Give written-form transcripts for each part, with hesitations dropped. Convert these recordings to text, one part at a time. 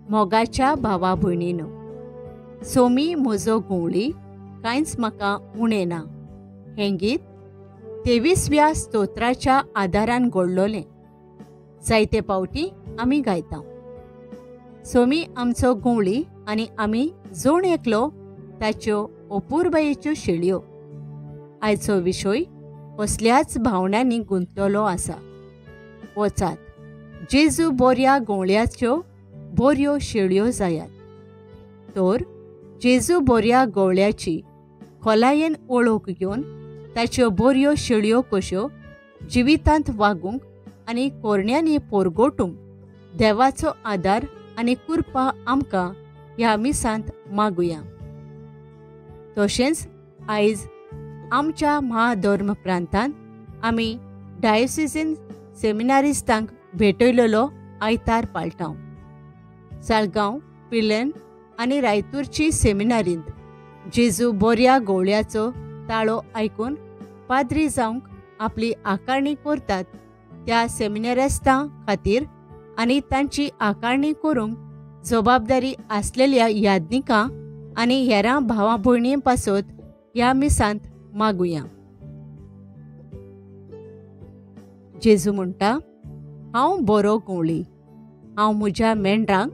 मोगाच्या भावा भयणीनो, सोमी म्हजो घोवळी कांयच म्हाका उणें ना हें गीत 23व्या स्तोत्राच्या आदारान घडलोलें. जायते पावटी आमी गायता. सोमी आमचो घोवळी आनी आमी जोण एकलो ताच्यो अपुरबायेच्यो शेळयो. आयचो विशय कसल्याच भावनांनी गुंतलेलो आसा. वचात, जेजू बऱ्या घोवळ्याच्यो बऱ्यो शेळयो जायात. तर जेजू बऱ्या गवळ्याची खोलायेन वळख घेवन ताच्यो बऱ्यो शेळयो कश्यो जिवितांत वागूंक आनी कोरण्यांनी पोरगोटूंक देवाचो आदार आनी कृपा आमकां ह्या मिसांत मागुया. तशेंच आयज आमच्या म्हाधर्म प्रांतांत आमी डायोसिसीन सेमिनारिस्तांक भेटयलेलो आयतार पाळटाव. साळगांव, पिलेन आनी रायतूरची सेमिनारींत जेजू बऱ्या गवळ्याचो ताळो आयकून पाद्री जावंक आपली आकारणी करतात त्या सेमिनारिस्तां खातीर आनी तांची आकारणी करूंक जबाबदारी आसलेल्या याज्ञिकां आनी हेरां भावां भयणीं पासत ह्या मिसांत मागुया. जेजू म्हणटा, हांव बरो घोवळी. हांव म्हज्या मेंढरांक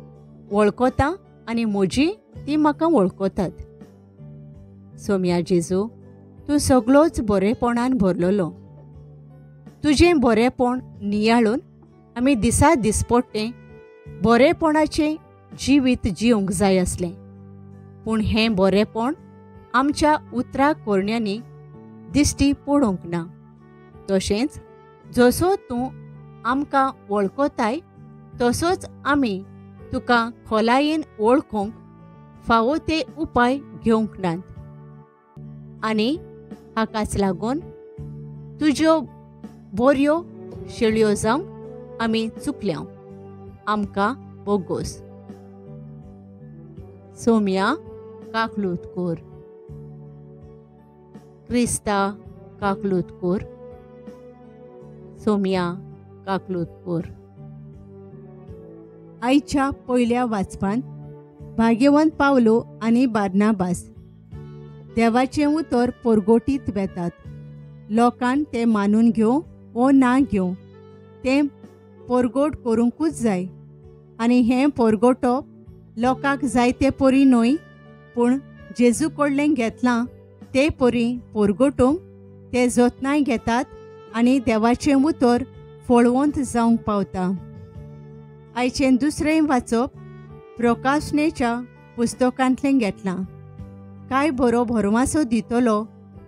वळखतां आनी म्हजी ती म्हाका वळखतात. सोम्या जेजू, तूं सगळोच बरेपणान भरलेलो. तुजें बरेपण नियाळून आमी दिसा दिसपट्टें बरेपणाचें जिवीत जिवंक जाय आसलें. पूण हें बरेपण आमच्या उतरां कोरण्यांनी दिश्टी पडोवंक ना. तशेंच जसो तूं आमकां वळखताय तसोच आमी तुका खोलायेन वळखूंक फावो ते उपाय घेवंक नात. आनी हाकाच लागून तुज्यो बऱ्यो शेळयो जावंक आमी चुकल्या. आमकां बोगोस. सोम्या काकलूत कोर. क्रिस्ता काकलूत कोर. सोम्या काकलूत कोर. आयच्या पयल्या वाचपांत भाग्यवंत पावलो आनी बार्नाबास देवाचें उतर पोरगोटीत वेतात. लोकांन तें मानून घेवं वो ना घेवं तें पोरगोट करूंकूच जाय. आनी हें पोरगोटप लोकांक जायते परी न्हय, पूण जेजू कडलें घेतलां ते परी पोरगोटूंक ते जतनाय घेतात आनी देवाचें उतर फळवंत जावंक पावता. आयचें दुसरें वाचप प्रकाशनेच्या पुस्तकांतलें घेतलां. काय बरो भरवंसो दितलो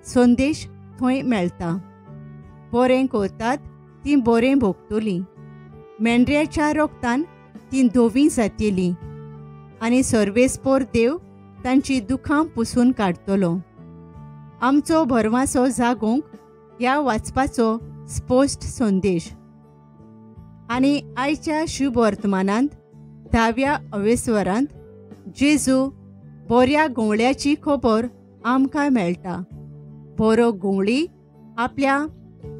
संदेश थंय मेळटा. बरें करतात तीं बरें भोगतलीं. मेंढऱ्याच्या रोगतान तीं धोवीं जातलीं आनी सर्वेस्पोर देव तांची दुखां पुसून काडटलो. आमचो भरवंसो जागोवंक ह्या वाचपाचो स्पश्ट संदेश. आनी आयच्या शुभ वर्तमानांत 10व्या अवेस्वरांत जेजू बऱ्या घोवळ्याची खबर आमकां मेळटा. बरो घोवळी आपल्या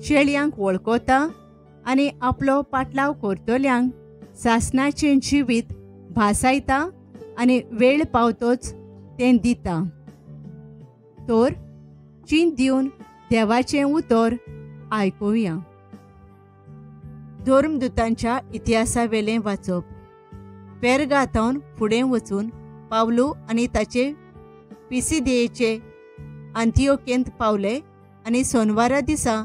शेळयांक वळखता आनी आपलो पाटलाव करतल्यांक सासणाचें जिवीत भासायता आनी वेळ पावतोच तें दिता. तर चिंत दिवन देवाचें उतर आयकुया. धर्मदुतांच्या इतिहासावेलें वाचप. पेरगातावन फुडें वचून पावलो आनी ताचे पिसिदियेचे आंतियोकेंत पावले आनी सोनवारा दिसा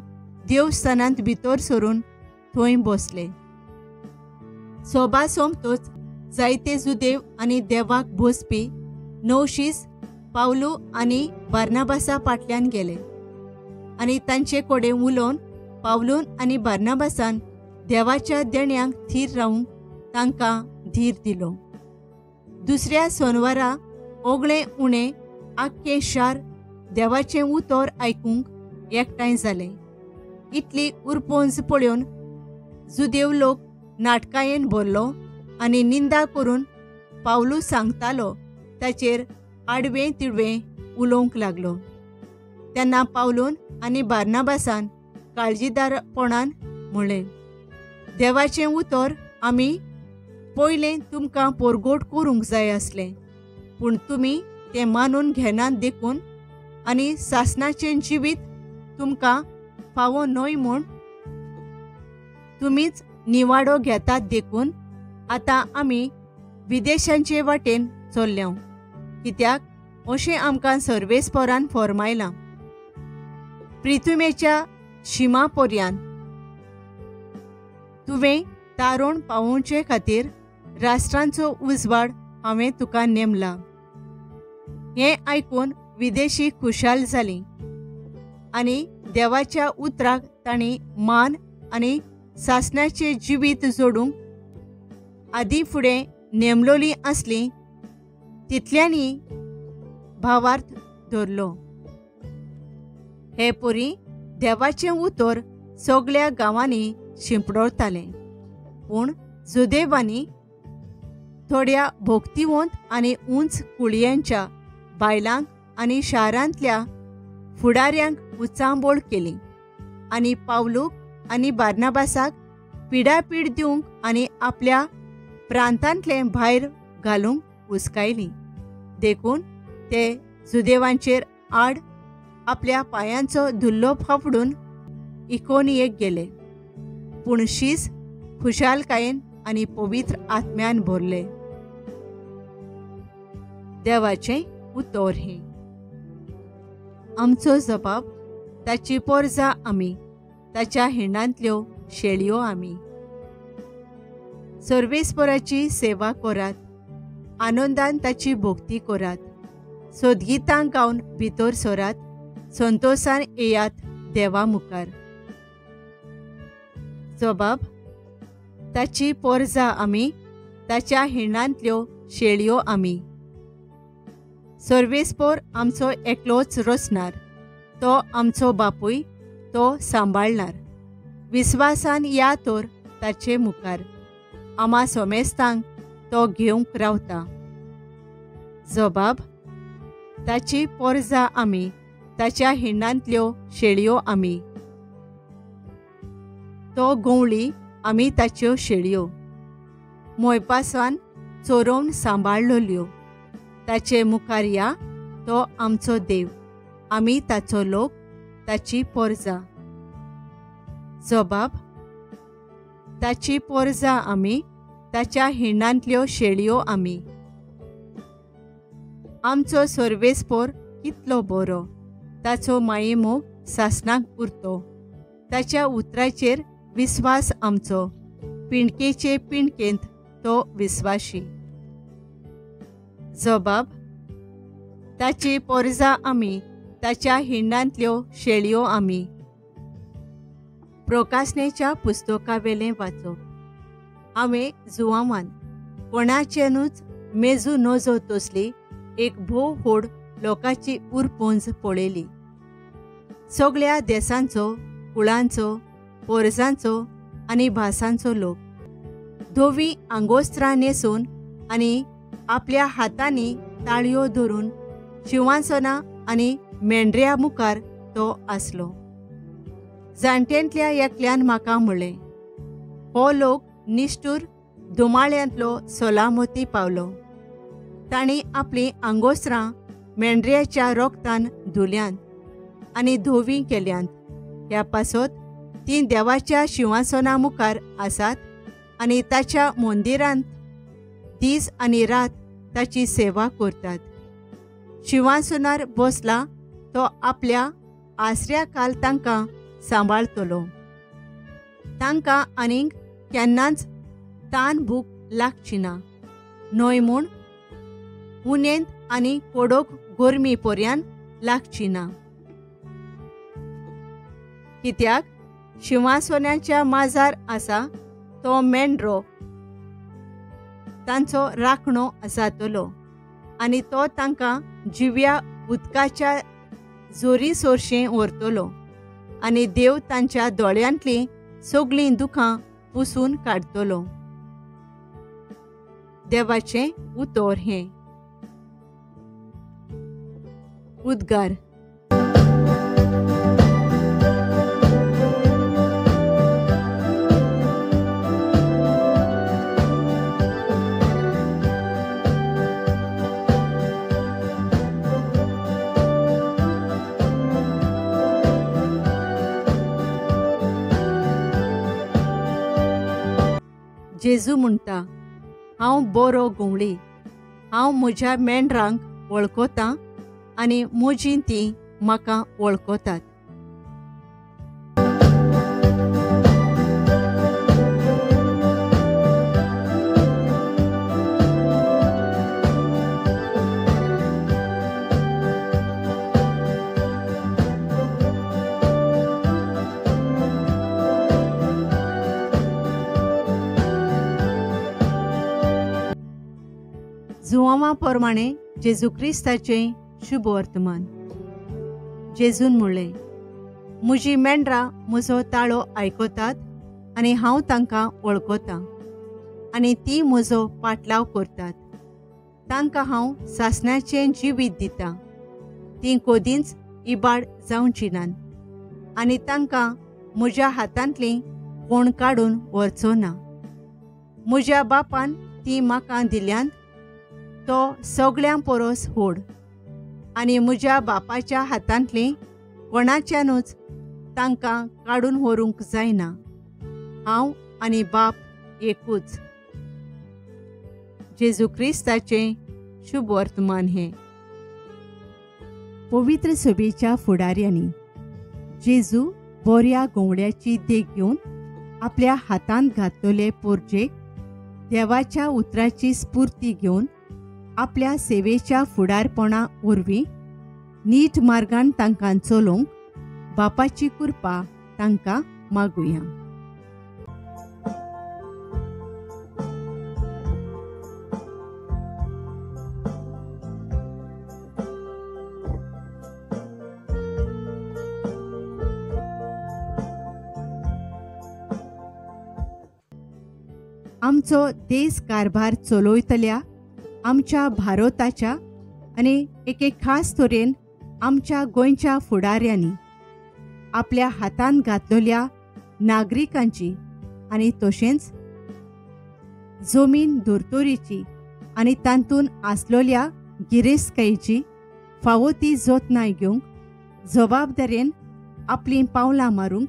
देवस्थानांत भितर सरून थंय बसले. सभा सोंपतच जायते जुदेव आनी देवाक भोसपी नवशीस पावलो आनी बार्नाबासा फाटल्यान गेले आनी तांचे कडेन उलोवन पावलून आनी बार्नाबासान देवाच्या देण्यांक थीर रावंक तांकां धीर दिलो. दुसऱ्या सोनवारा ओगळें उणें आख्खें शार देवाचें उतर आयकूंक एकठांय जालें. इतली उरपोंज पळोवन जुदेव लोक नाटकायेन भरलो आनी निंदा करून पावलू सांगतालो ताचेर आडवें तिडवें उलोवंक लागलो. तेन्ना पावलून आनी बार्नाबासान काळजीदारपणान म्हणलें, देवाचें उतर आमी पयलें तुमकां पोरगोट करूंक जाय आसलें, पूण तुमी तें मानून घेनात देखून आनी सासणाचें जिवीत तुमकां फावो न्हय म्हूण तुमीच निवाडो घेतात देखून आतां आमी विदेशांचे वाटेन चल्ल्यांव, कित्याक अशें आमकां सर्वेस्परान फॉर्मायलां. पृथ्वीच्या शिमा पर्यंत तुवें तारण पावोवचे खातीर राष्ट्रांचो उजवाड हांवें तुका नेमला. हें आयकून विदेशी खुशाल जालीं आनी देवाच्या उतराक तांणी मान आनी सासणाचें जिवीत जोडूंक आदीं फुडें नेमलोलीं आसलीं तितल्यांनी भावार्थ धरलो. हे परी देवाचें उतर सगळ्या गांवांनी शिंपडोळतालें, पूण सुदैवानी थोड्या भोक्तिवंत आनी उंच कुळयांच्या बायलांक आनी शारांतल्या फुडाऱ्यांक उचांबोळ केली आनी पावलूक आनी बार्नाबासाक पिडापीड दिवंक आनी आपल्या प्रांतांतले भायर घालूंक हुस्कायली. देखून ते सुदैवांचेर आड आपल्या पांयांचो धुल्लो फाफडून इकोनियेक गेले, पूण शीस खुशालकायेन आनी पवित्र आत्म्यान भरले. देवाचें उतर हें. आमचो जबाब ताची पोरजां आमी, ताच्या हिंडांतल्यो शेळयो आमी. सर्वेस्पराची सेवा करात, आनंदान ताची भोक्ती करात, सोदगीतां गावन भितर सरात, संतोषान येयात देवा मुखार. जबाब ताची पोरजां आमी, ताच्या हिंडांतल्यो शेळयो आमी. सर्वेस्पर आमचो एकलोच रचणार, तो आमचो बापूय, तो सांबाळणार. विस्वासान या तर ताचे मुखार, आमा सोमेस्तांक तो घेवंक रावता. जबाब ताची पोरजां आमी, ताच्या हिंडांतल्यो शेळयो आमी. तो गवळी, आमी ताच्यो शेळयो, मोयपासान चोरोवन सांबाळलोल्यो. ताचे मुखार या, तो आमचो देव, आमी ताचो लोक, ताची पोरजां. जबाब ताची पोरजां आमी, ताच्या हिंडांतल्यो शेळयो आमी. आमचो सर्वेस्पर कितलो बरो, ताचो मायेमोग सासणाक उरतो. ताच्या उतराचेर विस्वास आमचो, पिणकेचे पिणकेंत तो विस्वाशी. जबाब ताची पोरजां आमी, ताच्या हिंडांतल्यो शेळयो आमी. प्रकाशनेच्या पुस्तकावेलें वाचप. हांवें जुवांवान कोणाचेनूच मेजू नजो तसली एक भोव व्हड लोकांची उरपोंज पळयली. सगळ्या देसांचो, कुळांचो, पोरजांचो आनी भासांचो लोक. धोवी आंगोस्त्रां न्हेसून आनी आपल्या हातांनी ताळयो धरून शिवासनां आनी मेंढऱ्या मुखार तो आसलो. जाणट्यांतल्या एकल्यान म्हाका म्हणलें, हो लोक निश्ठूर धुमाळ्यांतलो सोलामती पावलो. तांणी आपलीं आंगोस्त्रां मेंढऱ्याच्या रोगतान धुल्यांत आनी धोवी केल्यांत. ह्या पासत तीं देवाच्या शिवासना मुखार आसात आनी ताच्या मंदिरांत दीस आनी रात ताची सेवा करतात. शिवासनार बसला तो आपल्या आसऱ्या काल तांकां सांबाळतलो. तांकां आनीक केन्नाच तान भूक लागची ना, न्हय म्हूण उनेंत आनी कडक गरमी पर्यंत लागची ना. कित्याक शिवासनाच्या माजार आसा तो मेंढरो तांचो राखणो जातलो आनी तो तांकां जिव्या उदकाच्या जोरी सोरशें व्हरतलो आनी देव तांच्या दोळ्यांतलीं सगळीं दुखां पुसून काडतलो. देवाचें उतर हें. उद्गार. जेजू म्हणटा, हांव बरो गोवळी, हांव म्हज्या मेंढरांक वळखतां आनी म्हजीं तीं म्हाका वळखतात. जुवांवा प्रमाणे जेजू क्रिस्ताचें शुभ वर्तमान. जेजून म्हणलें, म्हजीं मेंढरां म्हजो ताळो आयकतात आनी हांव तांकां वळखतां आनी तीं म्हजो पाटलाव करतात. तांकां हांव सासणाचें जिवीत दितां, तीं कदींच इबाड जावचीं नात आनी तांकां म्हज्या हातांतलीं कोण काडून व्हरचो ना. म्हज्या बापान तीं म्हाका दिल्यांत, तो सगळ्यां परस व्हड आनी म्हज्या बापाच्या हातांतलीं कोणाच्यानूच तांकां काडून व्हरूंक जायना. हांव आनी बाप एकूच. जेजू क्रिस्ताचें शुभ वर्तमान हें. पवित्र सभेच्या फुडाऱ्यांनी जेजू बऱ्या गोवळ्याची देख घेवन आपल्या हातांत घातलेले पोरजेक देवाच्या उतराची स्फूर्ती घेवन आपल्या सेवेच्या फुडारपणा वरवीं नीट मार्गान तांकां चलोवंक बापाची कृपा तांकां मागुया. आमचो देश कारभार चलोयतल्या आमच्या भारताच्या आनी एके खास तरेन आमच्या गोंयच्या फुडाऱ्यांनी आपल्या हातांत घातलेल्या नागरिकांची आनी तशेंच जमीन धर्तोरीची आनी तांतून आसलेल्या गिरेस्तकायेची फावो ती जतनाय घेवंक जबाबदारेन आपलीं पावलां मारूंक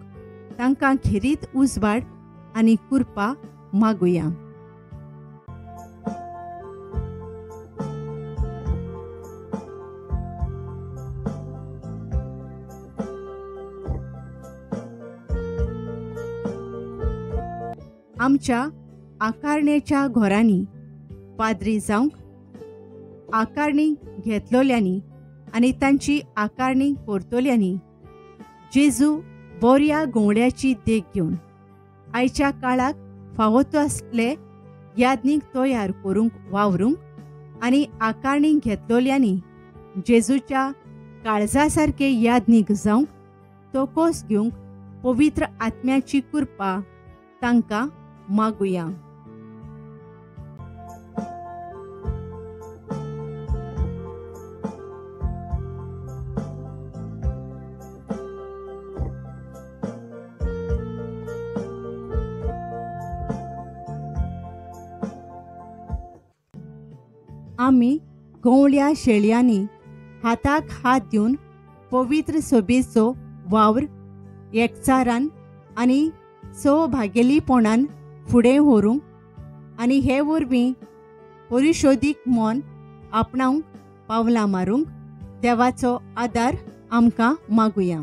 तांकां खेरीत उजवाड आनी कृपा मागुया. आमच्या आकारण्याच्या घरांनी पाद्री जावंक आकारणी घेतलोल्यांनी आनी तांची आकारणी करतोल्यांनी जेजू बऱ्या गोवळ्याची देख घेवन आयच्या काळाक फावो आसले यादनीक तयार करूंक वावरूंक आनी आकारणी घेतलोल्यांनी जेजूच्या काळजा सारके यादनीक जावंक तो कोस घेवंक पवित्र आत्म्याची कृपा तांकां मागुया. आमी गोवळ्या शेळयांनी हाताक हात दिवन पवित्र सभेचो वावर एकचारान आनी सौभागेलीपणान फुडें व्हरूंक आनी हे वरवीं परिशोधीक मन आपणावंक पावलां मारूंक देवाचो आदार आमकां मागुया.